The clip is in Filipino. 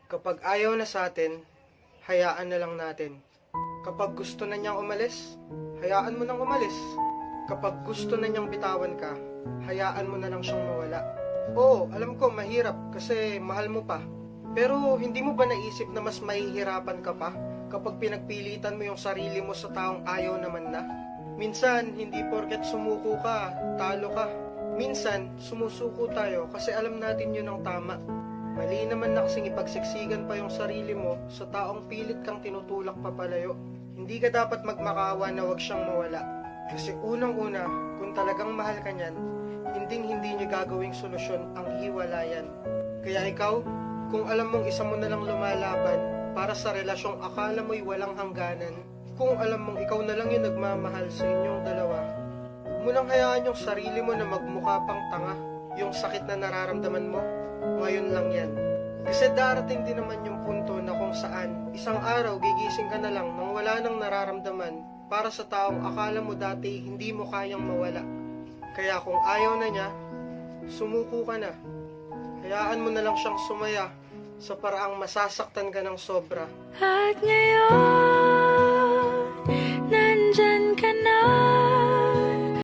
Kapag ayaw na sa atin, hayaan na lang natin. Kapag gusto na niyang umalis, hayaan mo nang umalis. Kapag gusto na niyang bitawan ka, hayaan mo na lang siyang mawala. Oo, alam ko mahirap kasi mahal mo pa. Pero hindi mo ba naisip na mas mahihirapan ka pa kapag pinagpilitan mo yung sarili mo sa taong ayaw naman na? Minsan, hindi porket sumuko ka, talo ka. Minsan, sumusuko tayo kasi alam natin yun ang tama. Mali naman na kasing ipagsiksikan pa yung sarili mo sa taong pilit kang tinutulak papalayo. Hindi ka dapat magmakawa na wag siyang mawala. Kasi unang-una, kung talagang mahal ka niyan, hindi niya gagawing solusyon ang hiwalayan. Kaya ikaw, kung alam mong isa mo na lang lumalaban para sa relasyong akala mo'y walang hangganan, kung alam mong ikaw na lang yung nagmamahal sa inyong dalawa, huwag mo nang hayaan yung sarili mo na magmukha pang tanga. Yung sakit na nararamdaman mo, ngayon lang yan. Kasi darating din naman yung punto na kung saan isang araw gigising ka na lang nang wala nang nararamdaman para sa taong akala mo dati hindi mo kayang mawala. Kaya kung ayaw na niya, sumuko ka na. Hayaan mo na lang siyang sumaya sa paraang masasaktan ka ng sobra. At ngayon,